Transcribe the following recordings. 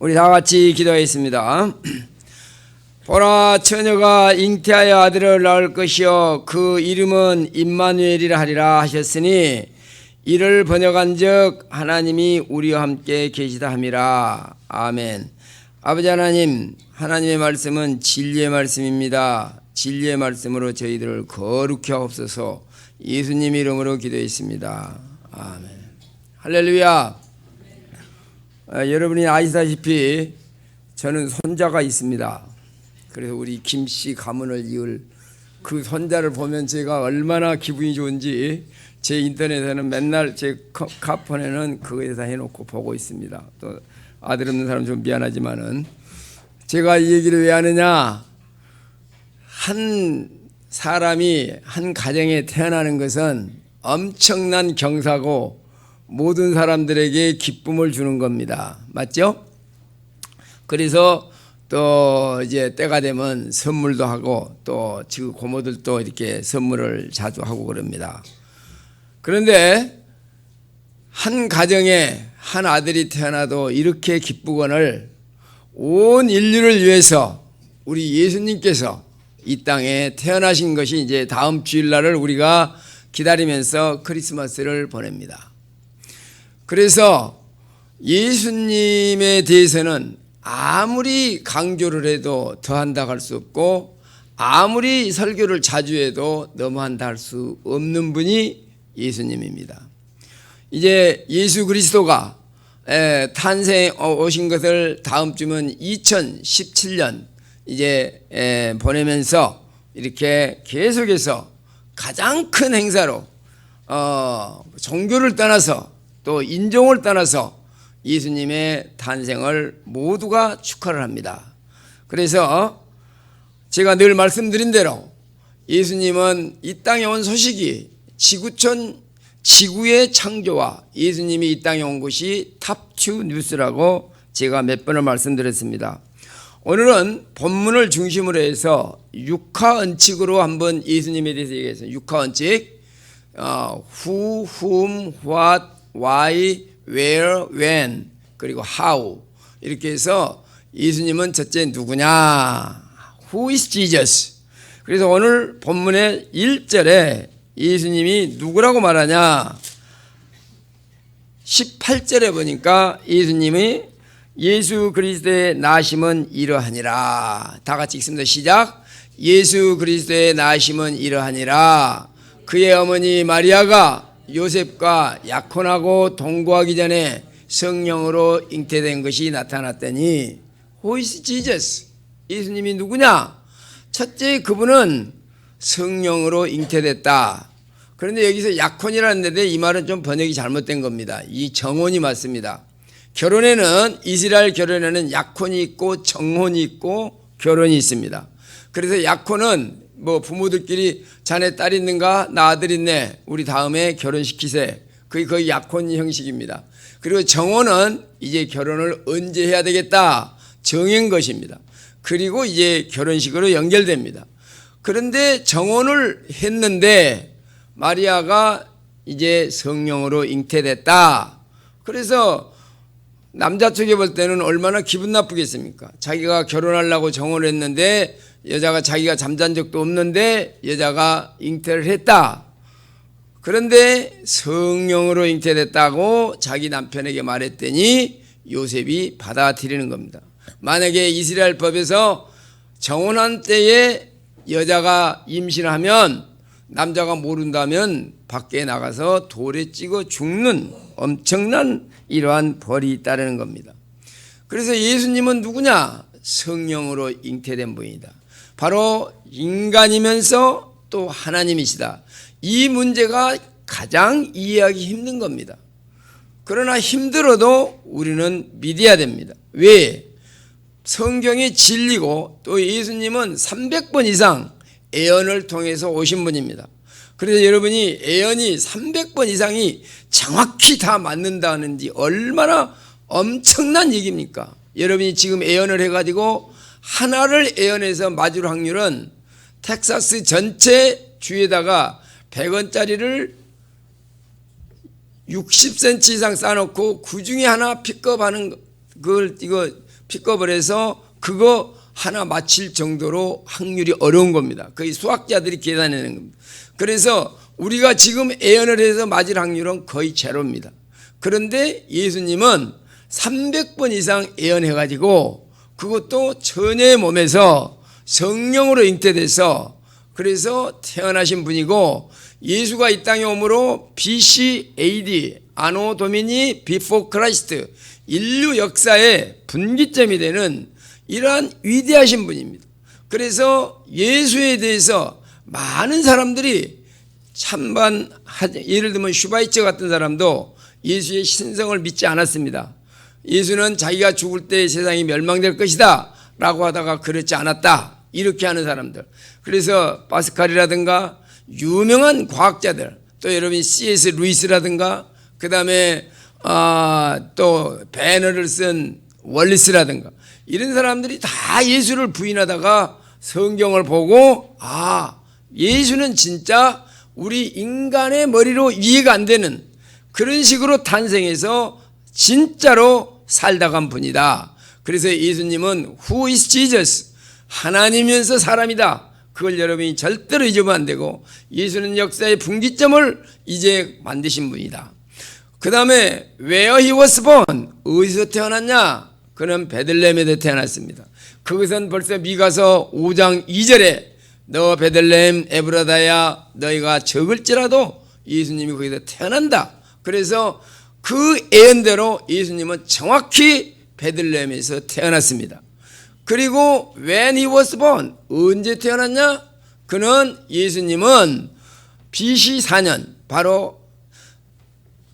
우리 다 같이 기도하겠습니다. 보라, 처녀가 잉태하여 아들을 낳을 것이요 그 이름은 임마누엘이라 하리라 하셨으니 이를 번역한즉 하나님이 우리와 함께 계시다 함이라. 아멘. 아버지 하나님, 하나님의 말씀은 진리의 말씀입니다. 진리의 말씀으로 저희들을 거룩히 하옵소서. 예수님 이름으로 기도했습니다. 아멘. 할렐루야. 여러분이 아시다시피 저는 손자가 있습니다. 그래서 우리 김씨 가문을 이을 그 손자를 보면 제가 얼마나 기분이 좋은지 제 인터넷에는 맨날 제 카폰에는 그거에다 해놓고 보고 있습니다. 또 아들 없는 사람 좀 미안하지만은 제가 이 얘기를 왜 하느냐, 한 사람이 한 가정에 태어나는 것은 엄청난 경사고 모든 사람들에게 기쁨을 주는 겁니다. 맞죠? 그래서 또 이제 때가 되면 선물도 하고 또 지금 고모들도 이렇게 선물을 자주 하고 그럽니다. 그런데 한 가정에 한 아들이 태어나도 이렇게 기쁘거늘 온 인류를 위해서 우리 예수님께서 이 땅에 태어나신 것이 이제 다음 주일날을 우리가 기다리면서 크리스마스를 보냅니다. 그래서 예수님에 대해서는 아무리 강조를 해도 더한다 할 수 없고 아무리 설교를 자주 해도 너무한다 할 수 없는 분이 예수님입니다. 이제 예수 그리스도가 탄생 오신 것을 다음 주면 2017년 이제 보내면서 이렇게 계속해서 가장 큰 행사로 종교를 떠나서 또 인종을 떠나서 예수님의 탄생을 모두가 축하를 합니다. 그래서 제가 늘 말씀드린 대로 예수님은 이 땅에 온 소식이 지구의 창조와 예수님이 이 땅에 온 것이 탑2 뉴스라고 제가 몇 번을 말씀드렸습니다. 오늘은 본문을 중심으로 해서 육하언칙으로 한번 예수님에 대해서 얘기했어요. 육하언칙, who, whom, what, why, where, when, 그리고 how 이렇게 해서 예수님은 첫째 누구냐, who is Jesus. 그래서 오늘 본문의 1절에 예수님이 누구라고 말하냐, 18절에 보니까 예수님이 예수 그리스도의 나심은 이러하니라. 다 같이 읽습니다. 시작. 예수 그리스도의 나심은 이러하니라. 그의 어머니 마리아가 요셉과 약혼하고 동거하기 전에 성령으로 잉태된 것이 나타났더니 Who is Jesus? 예수님이 누구냐? 첫째, 그분은 성령으로 잉태됐다. 그런데 여기서 약혼이라는 데인데 이 말은 좀 번역이 잘못된 겁니다. 이 정혼이 맞습니다. 결혼에는, 이스라엘 결혼에는 약혼이 있고 정혼이 있고 결혼이 있습니다. 그래서 약혼은 뭐 부모들끼리 자네 딸 있는가, 나 아들 있네, 우리 다음에 결혼시키세, 그게 거의 약혼 형식입니다. 그리고 정혼은 이제 결혼을 언제 해야 되겠다 정한 것입니다. 그리고 이제 결혼식으로 연결됩니다. 그런데 정혼을 했는데 마리아가 이제 성령으로 잉태됐다. 그래서 남자 쪽에 볼 때는 얼마나 기분 나쁘겠습니까? 자기가 결혼하려고 정혼을 했는데 여자가, 자기가 잠잔 적도 없는데 여자가 잉태를 했다. 그런데 성령으로 잉태됐다고 자기 남편에게 말했더니 요셉이 받아들이는 겁니다. 만약에 이스라엘 법에서 정혼한 때에 여자가 임신하면 남자가 모른다면 밖에 나가서 돌에 찍어 죽는 엄청난 이러한 벌이 따르는 겁니다. 그래서 예수님은 누구냐? 성령으로 잉태된 분이다. 바로 인간이면서 또 하나님이시다. 이 문제가 가장 이해하기 힘든 겁니다. 그러나 힘들어도 우리는 믿어야 됩니다. 왜? 성경이 진리고 또 예수님은 300번 이상 예언을 통해서 오신 분입니다. 그래서 여러분이 예언이 300번 이상이 정확히 다 맞는다는지 얼마나 엄청난 얘기입니까? 여러분이 지금 예언을 해가지고 하나를 예언해서 맞을 확률은 텍사스 전체 주에다가 100원짜리를 60cm 이상 쌓아놓고 그 중에 하나 픽업하는 그걸 이거 픽업을 해서 그거 하나 맞힐 정도로 확률이 어려운 겁니다. 거의 수학자들이 계산해내는 겁니다. 그래서 우리가 지금 예언을 해서 맞을 확률은 거의 제로입니다. 그런데 예수님은 300번 이상 예언해가지고 그것도 처녀의 몸에서 성령으로 잉태돼서 그래서 태어나신 분이고, 예수가 이 땅에 오므로 BC AD 아노 도미니 비포 크라이스트 인류 역사의 분기점이 되는 이러한 위대하신 분입니다. 그래서 예수에 대해서 많은 사람들이 찬반, 예를 들면 슈바이처 같은 사람도 예수의 신성을 믿지 않았습니다. 예수는 자기가 죽을 때 세상이 멸망될 것이다 라고 하다가 그렇지 않았다, 이렇게 하는 사람들. 그래서 파스칼이라든가 유명한 과학자들, 또 여러분이 C.S. 루이스라든가 그 다음에 또 배너를 쓴 월리스라든가 이런 사람들이 다 예수를 부인하다가 성경을 보고 예수는 진짜 우리 인간의 머리로 이해가 안 되는 그런 식으로 탄생해서 진짜로 살다 간 분이다. 그래서 예수님은 Who is Jesus? 하나님이면서 사람이다. 그걸 여러분이 절대로 잊으면 안 되고, 예수는 역사의 분기점을 이제 만드신 분이다. 그 다음에 Where he was born? 어디서 태어났냐? 그는 베들레헴에서 태어났습니다. 그것은 벌써 미가서 5장 2절에 너 베들레헴 에브라다야 너희가 적을지라도 예수님이 거기서 태어난다. 그래서 그 예언대로 예수님은 정확히 베들레헴에서 태어났습니다. 그리고 when he was born, 언제 태어났냐? 그는 예수님은 BC 4년, 바로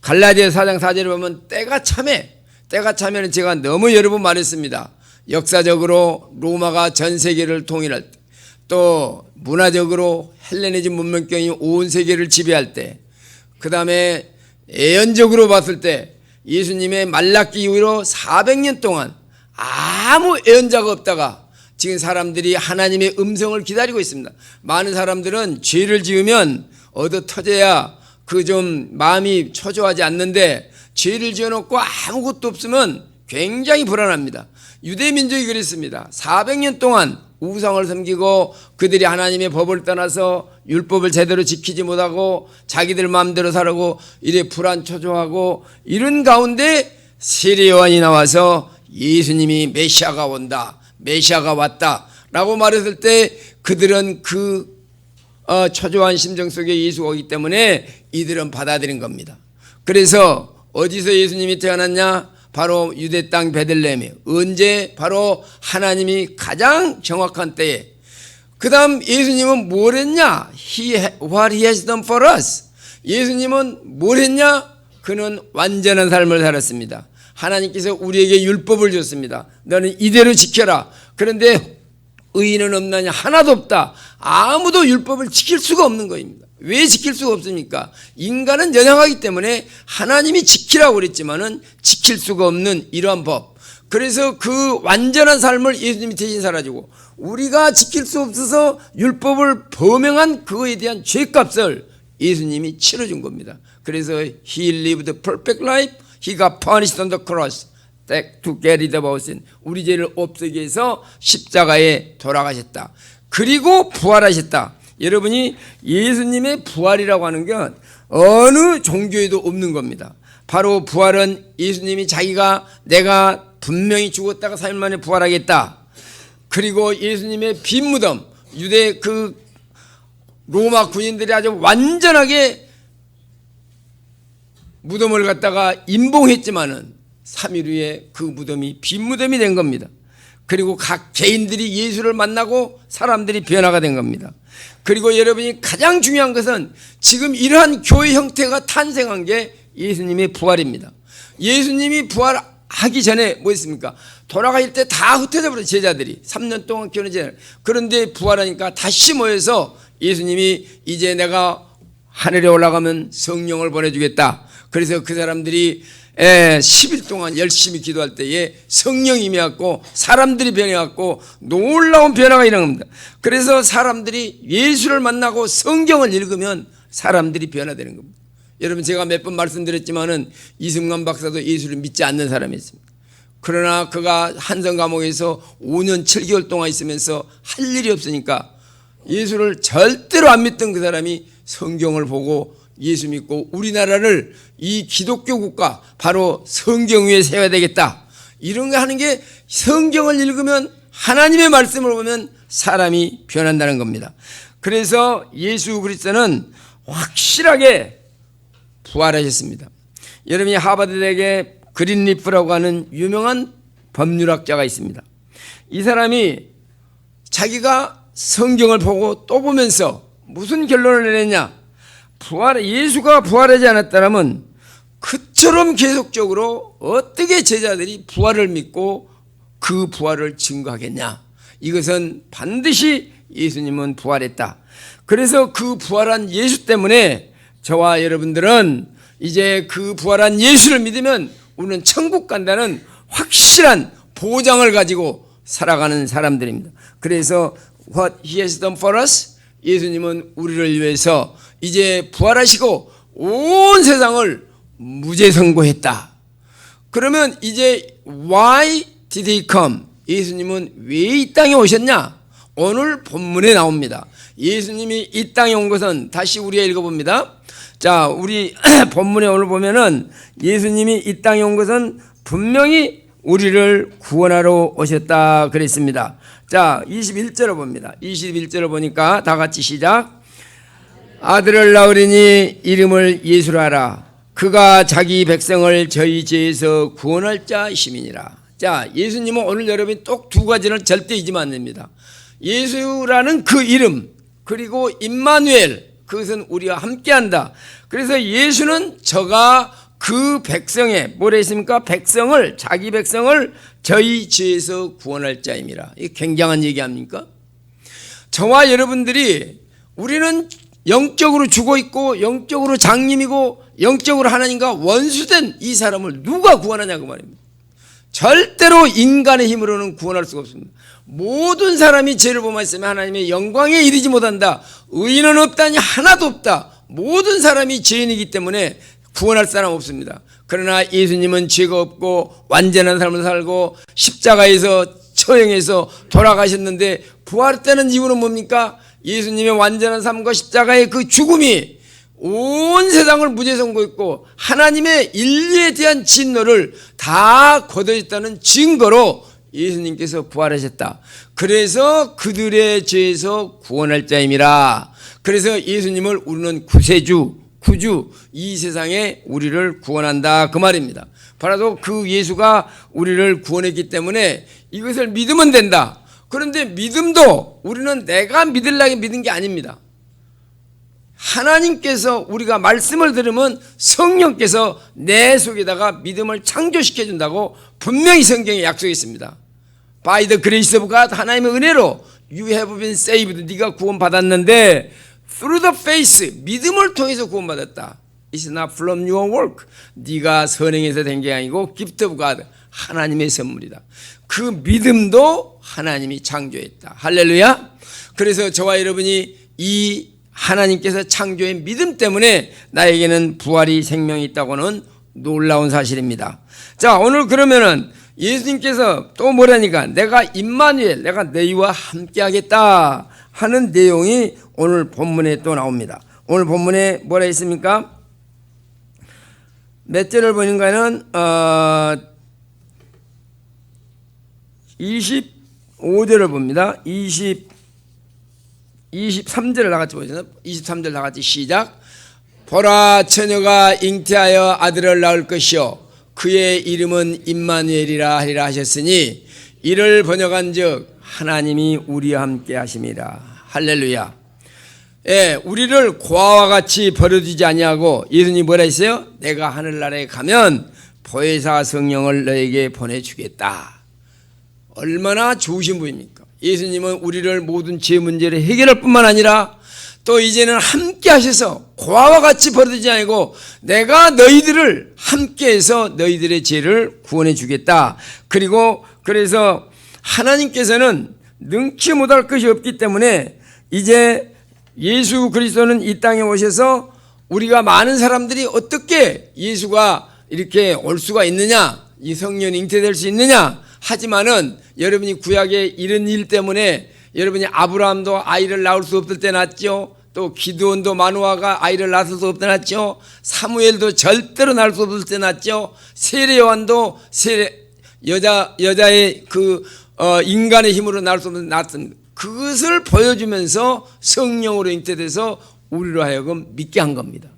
갈라디아 4장 4절에 보면 때가 참에는 제가 너무 여러 번 말했습니다. 역사적으로 로마가 전 세계를 통일할 때, 또 문화적으로 헬레니즘 문명경이 온 세계를 지배할 때, 그 다음에 예언적으로 봤을 때 예수님의 말라기 이후로 400년 동안 아무 예언자가 없다가 지금 사람들이 하나님의 음성을 기다리고 있습니다. 많은 사람들은 죄를 지으면 얻어 터져야 그 좀 마음이 초조하지 않는데, 죄를 지어놓고 아무것도 없으면 굉장히 불안합니다. 유대민족이 그랬습니다. 400년 동안 우상을 섬기고 그들이 하나님의 법을 떠나서 율법을 제대로 지키지 못하고 자기들 마음대로 살고 이래 불안 초조하고, 이런 가운데 세례 요한이 나와서 예수님이 메시아가 온다, 메시아가 왔다 라고 말했을 때 그들은 그 초조한 심정 속에 예수가 오기 때문에 이들은 받아들인 겁니다. 그래서 어디서 예수님이 태어났냐? 바로 유대 땅 베들레헴에. 언제? 바로 하나님이 가장 정확한 때에. 그 다음 예수님은 뭘 했냐? What he has done for us. 예수님은 뭘 했냐? 그는 완전한 삶을 살았습니다. 하나님께서 우리에게 율법을 줬습니다. 너는 이대로 지켜라. 그런데 의인은 없나냐? 하나도 없다. 아무도 율법을 지킬 수가 없는 것입니다. 왜 지킬 수가 없습니까? 인간은 연약하기 때문에 하나님이 지키라고 그랬지만은 지킬 수가 없는 이러한 법. 그래서 그 완전한 삶을 예수님이 대신 살아주고, 우리가 지킬 수 없어서 율법을 범행한 그거에 대한 죄값을 예수님이 치러준 겁니다. 그래서 He lived a perfect life. He got punished on the cross to get rid of our sin. 우리 죄를 없애기 위해서 십자가에 돌아가셨다. 그리고 부활하셨다. 여러분이 예수님의 부활이라고 하는 건 어느 종교에도 없는 겁니다. 바로 부활은 예수님이 자기가 내가 분명히 죽었다가 3일 만에 부활하겠다. 그리고 예수님의 빈 무덤, 유대 그 로마 군인들이 아주 완전하게 무덤을 갖다가 임봉했지만은 3일 후에 그 무덤이 빈 무덤이 된 겁니다. 그리고 각 개인들이 예수를 만나고 사람들이 변화가 된 겁니다. 그리고 여러분이 가장 중요한 것은 지금 이러한 교회 형태가 탄생한 게 예수님의 부활입니다. 예수님이 부활하기 전에 뭐 했습니까? 돌아가실 때 다 흩어져 버린 제자들이 3년 동안 교회제. 그런데 부활하니까 다시 모여서 예수님이 이제 내가 하늘에 올라가면 성령을 보내주겠다. 그래서 그 사람들이 10일 동안 열심히 기도할 때에 성령이 임해갖고 사람들이 변해갖고 놀라운 변화가 일어납니다. 그래서 사람들이 예수를 만나고 성경을 읽으면 사람들이 변화되는 겁니다. 여러분, 제가 몇 번 말씀드렸지만은 이승만 박사도 예수를 믿지 않는 사람이 있습니다. 그러나 그가 한성 감옥에서 5년 7개월 동안 있으면서 할 일이 없으니까 예수를 절대로 안 믿던 그 사람이 성경을 보고 예수 믿고 우리나라를 이 기독교 국가 바로 성경 위에 세워야 되겠다. 이런 거 하는 게 성경을 읽으면 하나님의 말씀을 보면 사람이 변한다는 겁니다. 그래서 예수 그리스도는 확실하게 부활하셨습니다. 여러분이 하버드 대학의 그린리프라고 하는 유명한 법률학자가 있습니다. 이 사람이 자기가 성경을 보고 또 보면서 무슨 결론을 내렸냐? 예수가 부활하지 않았다면 그처럼 계속적으로 어떻게 제자들이 부활을 믿고 그 부활을 증거하겠냐? 이것은 반드시 예수님은 부활했다. 그래서 그 부활한 예수 때문에 저와 여러분들은 이제 그 부활한 예수를 믿으면 우리는 천국 간다는 확실한 보장을 가지고 살아가는 사람들입니다. 그래서 What He has done for us, 예수님은 우리를 위해서 이제 부활하시고 온 세상을 무죄 선고했다. 그러면 이제 Why did He come? 예수님은 왜 이 땅에 오셨냐? 오늘 본문에 나옵니다. 예수님이 이 땅에 온 것은 다시 우리가 읽어봅니다. 자, 우리 본문에 오늘 보면은 예수님이 이 땅에 온 것은 분명히 우리를 구원하러 오셨다 그랬습니다. 자, 21절을 봅니다. 21절을 보니까 다 같이 시작. 아들을 낳으리니 이름을 예수라 하라. 그가 자기 백성을 저희 죄에서 구원할 자이심이니라. 자, 예수님은 오늘 여러분이 꼭 두 가지를 절대 잊으면 안 됩니다. 예수라는 그 이름, 그리고 임마누엘, 그것은 우리와 함께한다. 그래서 예수는 저가 그 백성의 뭐라 했습니까? 백성을, 자기 백성을 저희 죄에서 구원할 자임이라. 이게 굉장한 얘기 아닙니까? 저와 여러분들이 우리는 영적으로 죽어 있고 영적으로 장님이고 영적으로 하나님과 원수된 이 사람을 누가 구원하냐고 말입니다. 절대로 인간의 힘으로는 구원할 수가 없습니다. 모든 사람이 죄를 범하였으면 하나님의 영광에 이르지 못한다. 의인은 없다니 하나도 없다. 모든 사람이 죄인이기 때문에 구원할 사람 없습니다. 그러나 예수님은 죄가 없고 완전한 삶을 살고 십자가에서 처형해서 돌아가셨는데 부활했다는 이유는 뭡니까? 예수님의 완전한 삶과 십자가의 그 죽음이 온 세상을 무죄 선고했고 하나님의 인류에 대한 진노를 다 거둬졌다는 증거로 예수님께서 부활하셨다. 그래서 그들의 죄에서 구원할 자임이라. 그래서 예수님을 우리는 구세주, 구주, 이 세상에 우리를 구원한다 그 말입니다. 바로 그 예수가 우리를 구원했기 때문에 이것을 믿으면 된다. 그런데 믿음도 우리는 내가 믿으려고 믿은 게 아닙니다. 하나님께서 우리가 말씀을 들으면 성령께서 내 속에다가 믿음을 창조시켜 준다고 분명히 성경에 약속했습니다. By the grace of God, 하나님의 은혜로 you have been saved, 네가 구원받았는데 through the faith, 믿음을 통해서 구원받았다. It's not from your work, 네가 선행해서 된 게 아니고 gift of God, 하나님의 선물이다. 그 믿음도 하나님이 창조했다. 할렐루야. 그래서 저와 여러분이 이 하나님께서 창조의 믿음 때문에 나에게는 부활이 생명이 있다고는 놀라운 사실입니다. 자, 오늘 그러면은 예수님께서 또 뭐라니까 내가 임마누엘, 내가 너희와 함께 하겠다 하는 내용이 오늘 본문에 또 나옵니다. 오늘 본문에 뭐라 했습니까? 몇 절을 보니까는 25절을 봅니다. 23절을 다 같이 보시죠. 23절 다 같이 시작. 보라, 처녀가 잉태하여 아들을 낳을 것이요 그의 이름은 임마누엘이라 하리라 하셨으니 이를 번역한즉 하나님이 우리와 함께 하심이라. 할렐루야. 예, 우리를 고아와 같이 버려두지 아니하고 예수님이 뭐라 했어요? 내가 하늘나라에 가면 보혜사 성령을 너에게 보내주겠다. 얼마나 좋으신 분입니까? 예수님은 우리를 모든 죄 문제를 해결할 뿐만 아니라 또 이제는 함께 하셔서 고아와 같이 버려두지 아니고 내가 너희들을 함께해서 너희들의 죄를 구원해 주겠다. 그리고 그래서 하나님께서는 능치 못할 것이 없기 때문에 이제 예수 그리스도는 이 땅에 오셔서 우리가 많은 사람들이 어떻게 예수가 이렇게 올 수가 있느냐, 이 성령이 잉태될 수 있느냐? 하지만은 여러분이 구약의 이런 일 때문에 여러분이 아브라함도 아이를 낳을 수 없을 때 낳았죠. 또 기드온도 마누아가 아이를 낳을 수 없을 때 낳았죠. 사무엘도 절대로 낳을 수 없을 때 낳았죠. 세례 요한도 여자의 인간의 힘으로 낳을 수 없을 때 낳았습니다. 그것을 보여주면서 성령으로 잉태돼서 우리로 하여금 믿게 한 겁니다.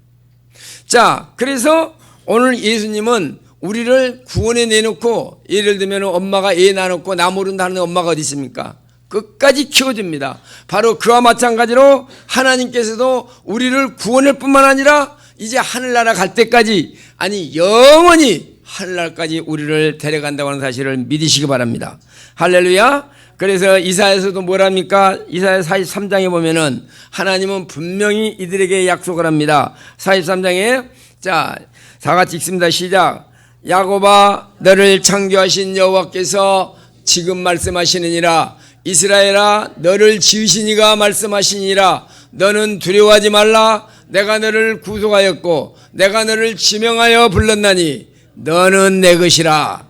자, 그래서 오늘 예수님은 우리를 구원에 내놓고, 예를 들면 엄마가 애 낳아놓고 나 모른다 하는 엄마가 어디 있습니까? 끝까지 키워줍니다. 바로 그와 마찬가지로 하나님께서도 우리를 구원할 뿐만 아니라 이제 하늘나라 갈 때까지, 아니 영원히 하늘나라까지 우리를 데려간다고 하는 사실을 믿으시기 바랍니다. 할렐루야. 그래서 이사야에서도 뭐랍니까? 이사야 43장에 보면은 하나님은 분명히 이들에게 약속을 합니다. 43장에 자, 다 같이 읽습니다. 시작. 야곱아, 너를 창조하신 여호와께서 지금 말씀하시느니라. 이스라엘아, 너를 지으신 이가 말씀하시니라. 너는 두려워하지 말라. 내가 너를 구속하였고 내가 너를 지명하여 불렀나니 너는 내 것이라.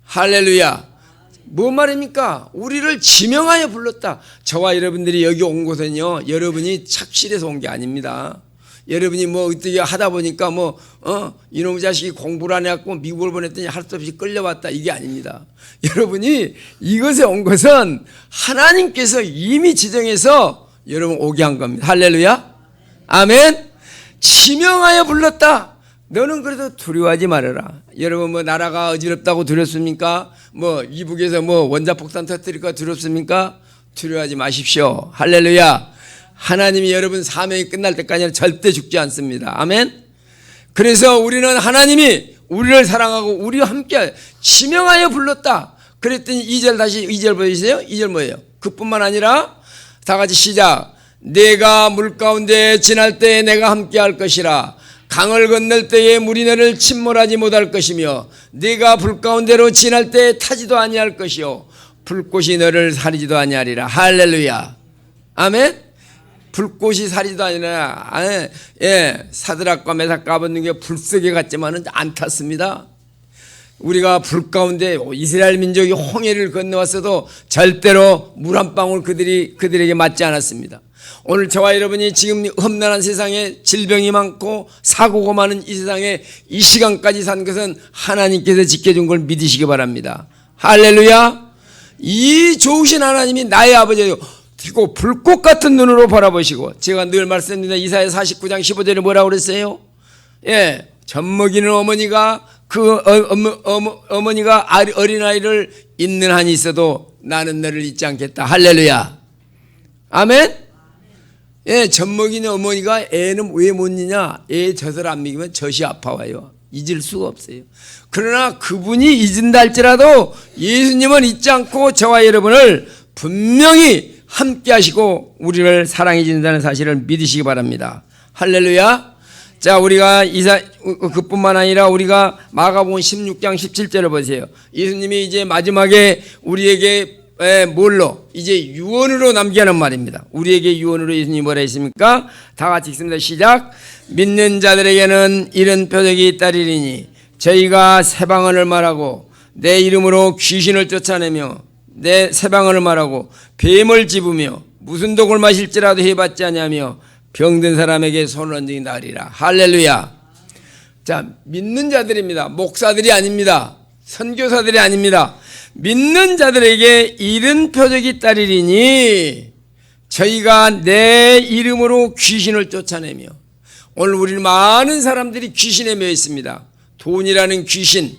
할렐루야. 뭐 말입니까? 우리를 지명하여 불렀다. 저와 여러분들이 여기 온 곳은요, 여러분이 착실해서 온 게 아닙니다. 여러분이 뭐 어떻게 하다 보니까 이놈의 자식이 공부를 안 해갖고 미국을 보냈더니 할 수 없이 끌려왔다, 이게 아닙니다. 여러분이 이것에 온 것은 하나님께서 이미 지정해서 여러분 오게 한 겁니다. 할렐루야. 아멘. 지명하여 불렀다. 너는 그래도 두려워하지 말아라. 여러분 뭐 나라가 어지럽다고 두렵습니까? 뭐 이북에서 뭐 원자폭탄 터뜨릴까 두렵습니까? 두려워하지 마십시오. 할렐루야. 하나님이 여러분 사명이 끝날 때까지는 절대 죽지 않습니다. 아멘. 그래서 우리는 하나님이 우리를 사랑하고 우리와 함께 지명하여 불렀다. 그랬더니 2절 다시 2절 보이세요? 2절 뭐예요? 그뿐만 아니라 다 같이 시작. 내가 물 가운데 지날 때에 내가 함께 할 것이라. 강을 건널 때에 물이 너를 침몰하지 못할 것이며 네가 불 가운데로 지날 때에 타지도 아니할 것이요 불꽃이 너를 사리지도 아니하리라. 할렐루야. 아멘. 불꽃이 사리지도 아니라, 사드락과 메삭과 아벳느고가 불속에 갔지만은 안 탔습니다. 우리가 불 가운데 이스라엘 민족이 홍해를 건너왔어도 절대로 물 한 방울 그들에게 맞지 않았습니다. 오늘 저와 여러분이 지금 험난한 세상에 질병이 많고 사고가 많은 이 세상에 이 시간까지 산 것은 하나님께서 지켜준 걸 믿으시기 바랍니다. 할렐루야. 이 좋으신 하나님이 나의 아버지예요. 그리고 불꽃 같은 눈으로 바라보시고, 제가 늘 말씀드린 이사야 49장 15절에 뭐라고 그랬어요? 젖먹이는 어머니가 어머니가 어린아이를 잊는 한이 있어도 나는 너를 잊지 않겠다. 할렐루야. 아멘. 젖먹이는 어머니가 애는 왜 못 잊냐? 애 젖을 안 먹이면 젖이 아파와요. 잊을 수가 없어요. 그러나 그분이 잊은다 할지라도 예수님은 잊지 않고 저와 여러분을 분명히 함께 하시고 우리를 사랑해 주신다는 사실을 믿으시기 바랍니다. 할렐루야. 자, 우리가 그뿐만 아니라 우리가 마가복음 16장 17절을 보세요. 예수님이 이제 마지막에 우리에게 뭘로? 이제 유언으로 남기는 말입니다. 우리에게 유언으로 예수님이 뭐라 했습니까? 다 같이 읽습니다. 시작. 믿는 자들에게는 이런 표적이 있다리니 저희가 새 방언을 말하고 내 이름으로 귀신을 쫓아내며 내 새 방언을 말하고 뱀을 집으며 무슨 독을 마실지라도 해봤지 아니하며 병든 사람에게 손을 얹은다 하리라. 할렐루야. 자, 믿는 자들입니다. 목사들이 아닙니다. 선교사들이 아닙니다. 믿는 자들에게 이런 표적이 있다리니 저희가 내 이름으로 귀신을 쫓아내며, 오늘 우리 많은 사람들이 귀신에 매여 있습니다. 돈이라는 귀신,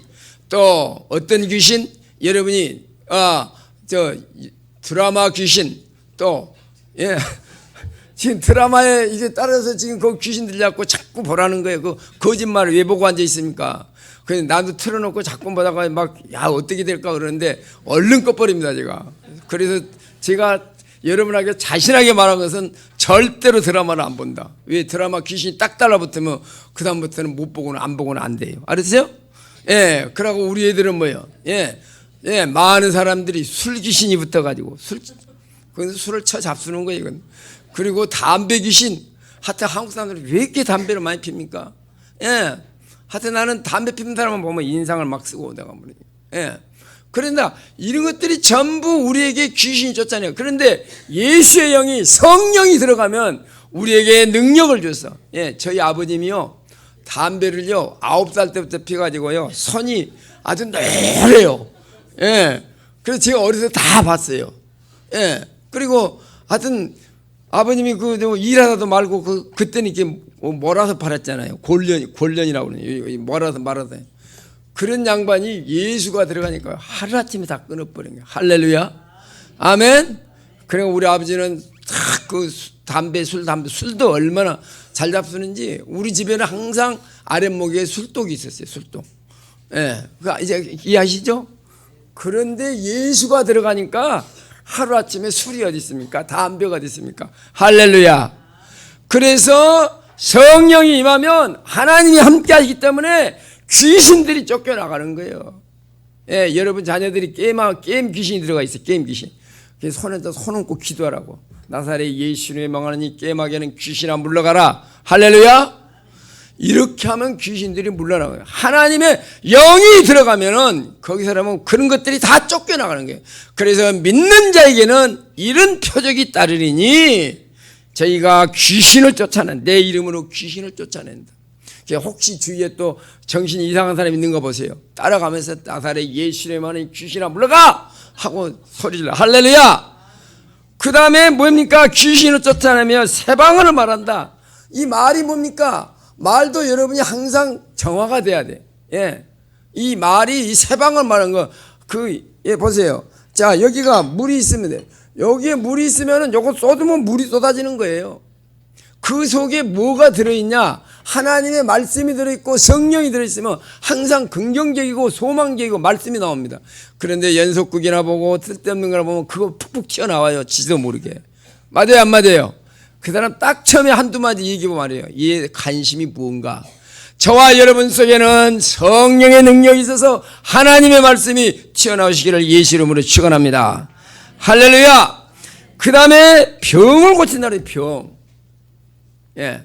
또 어떤 귀신? 여러분이 드라마 귀신, 또 지금 드라마에 이제 따라서 지금 그 귀신들 잡고 자꾸 보라는 거예요. 그 거짓말을 왜 보고 앉아 있습니까? 그래서 나도 틀어놓고 자꾸 보다가 어떻게 될까 그러는데 얼른 꺼버립니다, 제가. 그래서 제가 여러분에게 자신하게 말한 것은 절대로 드라마를 안 본다. 왜? 드라마 귀신이 딱 달라붙으면 그다음부터는 못 보고는 안 보고는 안 돼요. 알았어요? 그러고 우리 애들은 뭐예요? 많은 사람들이 술 귀신이 붙어가지고 술을 쳐 잡수는 거예요, 이건. 그리고 담배 귀신. 하여튼 한국 사람들이 왜 이렇게 담배를 많이 핍니까? 하여튼 나는 담배 피는 사람만 보면 인상을 막 쓰고 내가 뭐니. 예. 그런데 이런 것들이 전부 우리에게 귀신이 쫓아내요. 그런데 예수의 영이 성령이 들어가면 우리에게 능력을 줬어. 예, 저희 아버님이요 담배를요 9살 때부터 피가지고요 손이 아주 노래요. 예, 그래서 제가 어렸을 때 다 봤어요. 예, 그리고 하여튼 아버님이 그 일하다도 말고 그때는 이렇게 몰아서 팔았잖아요. 골련이라고 그러네요. 몰아서 말아서. 그런 양반이 예수가 들어가니까 하루아침에 다 끊어버린 거예요. 할렐루야. 아멘. 그리고 우리 아버지는 그 술도 얼마나 잘 잡수는지 우리 집에는 항상 아랫목에 술독이 있었어요. 술독. 예. 이제 이해하시죠? 그런데 예수가 들어가니까 하루아침에 술이 어디 있습니까? 담배가 어디 있습니까? 할렐루야. 그래서 성령이 임하면 하나님이 함께 하시기 때문에 귀신들이 쫓겨나가는 거예요. 예, 여러분 자녀들이 게임 귀신이 들어가 있어요. 게임 귀신. 그래서 손에다 손 얹고 기도하라고. 나사렛 예수님의 명하는 이 게임하게는 귀신아 물러가라. 할렐루야. 이렇게 하면 귀신들이 물러나가요. 하나님의 영이 들어가면은 거기 사람은 그런 것들이 다 쫓겨나가는 거예요. 그래서 믿는 자에게는 이런 표적이 따르리니 저희가 귀신을 쫓아낸 내 이름으로 귀신을 쫓아낸다. 혹시 주위에 또 정신이 이상한 사람이 있는 거 보세요. 따라가면서 나사렛 예수님의 말은 귀신아 물러가 하고 소리질러. 할렐루야. 그 다음에 뭡니까? 귀신을 쫓아내며 새 방언을 말한다. 이 말이 뭡니까? 말도 여러분이 항상 정화가 돼야 돼. 예. 이 말이 이 새 방언을 말하는 거 예, 보세요. 자, 여기가 물이 있으면 돼. 여기에 물이 있으면은 요거 쏟으면 물이 쏟아지는 거예요. 그 속에 뭐가 들어있냐? 하나님의 말씀이 들어있고 성령이 들어있으면 항상 긍정적이고 소망적이고 말씀이 나옵니다. 그런데 연속극이나 보고 쓸데없는 거나 보면 그거 푹푹 튀어나와요. 지도 모르게. 맞아요 안 맞아요? 그 사람 딱 처음에 한두 마디 얘기하고 말해요. 얘 관심이 무언가. 저와 여러분 속에는 성령의 능력이 있어서 하나님의 말씀이 튀어나오시기를 예수 이름으로 축원합니다. 할렐루야. 그 다음에 병을 고친다는 병. 예.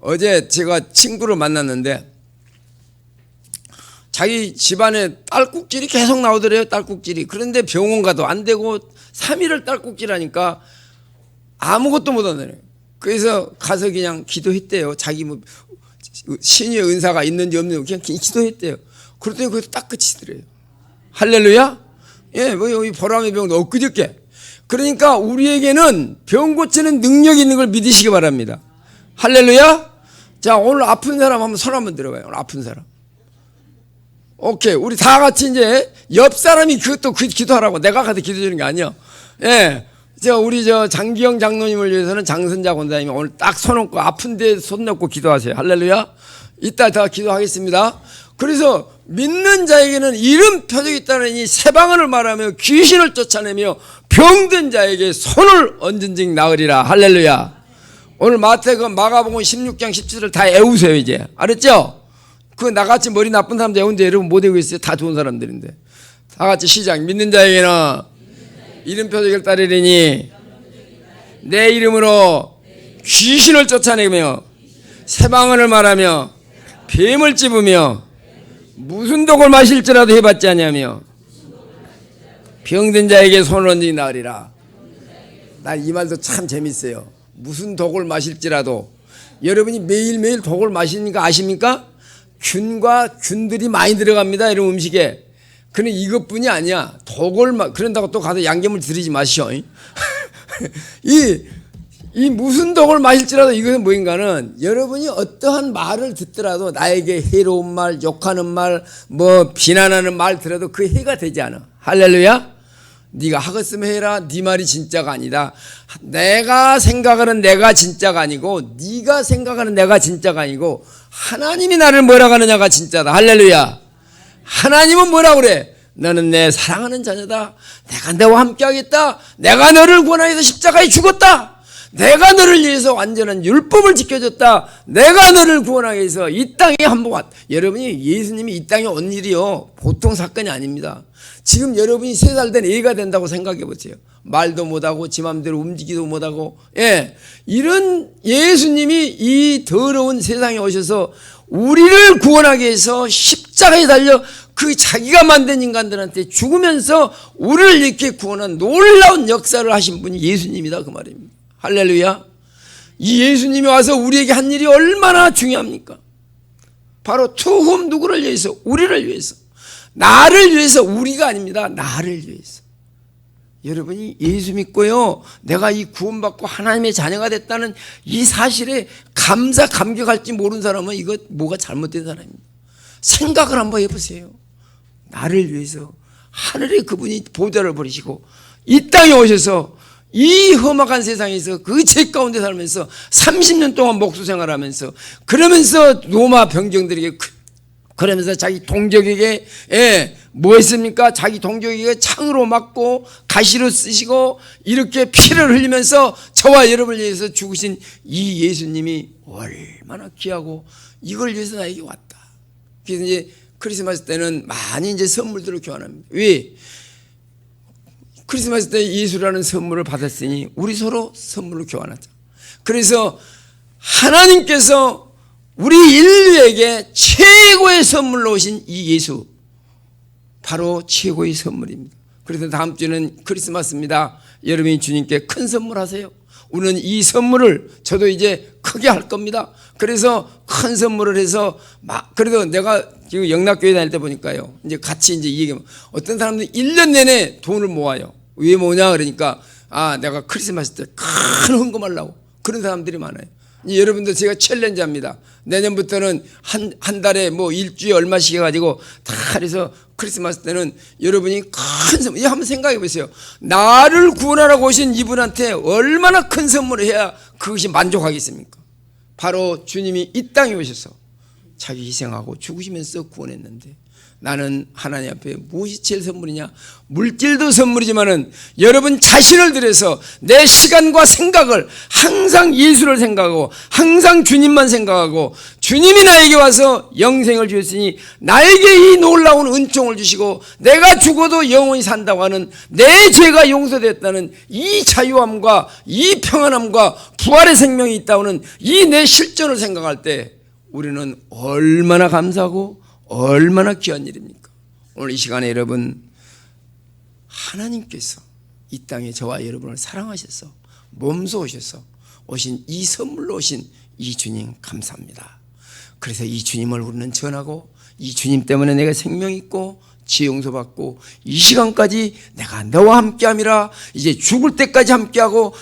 어제 제가 친구를 만났는데 자기 집안에 딸꾹질이 계속 나오더래요. 딸꾹질이. 그런데 병원 가도 안 되고 3일을 딸꾹질하니까 아무것도 못 하더래요. 그래서 가서 그냥 기도했대요. 자기 뭐 신의 은사가 있는지 없는지 그냥 기도했대요. 그랬더니 그게 딱 끝이더래요. 할렐루야. 예, 뭐 여기 보람의 병도 엊그저께. 그러니까 우리에게는 병 고치는 능력이 있는 걸 믿으시기 바랍니다. 할렐루야. 자, 오늘 아픈 사람 한번 손 한번 들어봐요. 오늘 아픈 사람. 오케이. 우리 다 같이 이제 옆 사람이 그것도 기도하라고. 내가 가서 기도 주는 게 아니야. 예. 우리 장기영 장로님을 위해서는 장선자 권사님이 오늘 딱 손 얹고 아픈 데 손 넣고 기도하세요. 할렐루야. 이따 다 기도하겠습니다. 그래서 믿는 자에게는 이런 표적이 있다니 새 방언을 말하며 귀신을 쫓아내며 병든 자에게 손을 얹은 즉 나으리라. 할렐루야. 오늘 마가복음 16장 17절 다 애우세요 이제. 알았죠? 그 나같이 머리 나쁜 사람들 애우는데 여러분 못 애우고 있어요. 다 좋은 사람들인데. 다 같이 시작. 믿는 자에게는 이런 표적을 따르리니 내 이름으로 귀신을 쫓아내며 새 방언을 말하며 뱀을 찝으며 무슨 독을 마실지라도 해봤지 않냐며 병든 자에게 손을 얹으니 나으리라. 난 이 말도 참 재밌어요. 무슨 독을 마실지라도. 여러분이 매일매일 독을 마시니까 아십니까? 균들이 많이 들어갑니다. 이런 음식에. 그는 이것뿐이 아니야. 그런다고 또 가서 양념을 들이지 마시오. 이 무슨 독을 마실지라도 이것은 뭐인가는 여러분이 어떠한 말을 듣더라도 나에게 해로운 말, 욕하는 말, 뭐 비난하는 말 들어도 그 해가 되지 않아. 할렐루야. 네가 하겠으면 해라. 네 말이 진짜가 아니다. 내가 생각하는 내가 진짜가 아니고 네가 생각하는 내가 진짜가 아니고 하나님이 나를 뭐라고 하느냐가 진짜다. 할렐루야. 하나님은 뭐라고 그래? 너는 내 사랑하는 자녀다. 내가 너와 함께 하겠다. 내가 너를 구원하기 위해서 십자가에 죽었다. 내가 너를 위해서 완전한 율법을 지켜줬다. 내가 너를 구원하기 위해서 이 땅에 한번 왔다. 여러분이 예수님이 이 땅에 온 일이요 보통 사건이 아닙니다. 지금 여러분이 3살 된 애가 된다고 생각해 보세요. 말도 못하고 지 맘대로 움직이도 못하고. 예, 이런 예수님이 이 더러운 세상에 오셔서 우리를 구원하기 위해서 십자가에 달려 그 자기가 만든 인간들한테 죽으면서 우리를 이렇게 구원한 놀라운 역사를 하신 분이 예수님이다 그 말입니다. 할렐루야. 이 예수님이 와서 우리에게 한 일이 얼마나 중요합니까? 바로 to whom 누구를 위해서? 우리를 위해서. 나를 위해서. 우리가 아닙니다. 나를 위해서. 여러분이 예수 믿고요, 내가 이 구원받고 하나님의 자녀가 됐다는 이 사실에 감격할지 모르는 사람은 이거 뭐가 잘못된 사람입니다. 생각을 한번 해보세요. 나를 위해서 하늘의 그분이 보좌를 버리시고 이 땅에 오셔서 이 험악한 세상에서 그 죄 가운데 살면서 30년 동안 목수 생활하면서 그러면서 로마 병정들에게 그러면서 자기 동족에게 뭐 했습니까? 자기 동족에게 창으로 맞고 가시로 쓰시고 이렇게 피를 흘리면서 저와 여러분을 위해서 죽으신 이 예수님이 얼마나 귀하고 이걸 위해서 나에게 왔다. 그래서 이제 크리스마스 때는 많이 이제 선물들을 교환합니다. 왜? 크리스마스 때 예수라는 선물을 받았으니 우리 서로 선물을 교환하자. 그래서 하나님께서 우리 인류에게 최고의 선물로 오신 이 예수, 바로 최고의 선물입니다. 그래서 다음 주는 크리스마스입니다. 여러분이 주님께 큰 선물하세요. 우리는 이 선물을 저도 이제 크게 할 겁니다. 그래서 큰 선물을 해서 그래도 내가 지금 영락교회 다닐 때 보니까요, 이제 같이 이제 이 얘기하면 어떤 사람들은 1년 내내 돈을 모아요. 왜 모으냐 그러니까 내가 크리스마스 때 큰 헌금하려고. 그런 사람들이 많아요. 여러분들 제가 챌린지합니다. 내년부터는 한 달에 뭐 일주일에 얼마씩 해가지고 다 해서 크리스마스 때는 여러분이 큰 선물, 한번 생각해 보세요. 나를 구원하라고 오신 이분한테 얼마나 큰 선물을 해야 그것이 만족하겠습니까? 바로 주님이 이 땅에 오셔서 자기 희생하고 죽으시면서 구원했는데, 나는 하나님 앞에 무엇이 제일 선물이냐? 물질도 선물이지만은 여러분 자신을 들여서 내 시간과 생각을 항상 예수를 생각하고 항상 주님만 생각하고, 주님이 나에게 와서 영생을 주셨으니 나에게 이 놀라운 은총을 주시고 내가 죽어도 영원히 산다고 하는, 내 죄가 용서됐다는 이 자유함과 이 평안함과 부활의 생명이 있다는 이 내 실존을 생각할 때 우리는 얼마나 감사하고 얼마나 귀한 일입니까? 오늘 이 시간에 여러분, 하나님께서 이 땅에 저와 여러분을 사랑하셔서 몸소 오셔서 오신 이 선물로 오신 이 주님 감사합니다. 그래서 이 주님을 우리는 전하고, 이 주님 때문에 내가 생명 있고 지혜 용서받고 이 시간까지 내가 너와 함께함이라, 이제 죽을 때까지 함께하고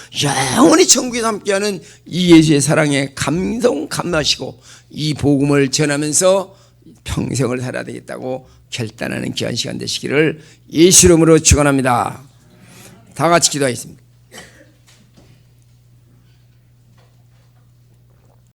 영원히 천국에서 함께하는 이 예수의 사랑에 감동하시고 이 복음을 전하면서 평생을 살아야 되겠다고 결단하는 귀한 시간 되시기를 예수 이름으로 축원합니다. 다 같이 기도하겠습니다.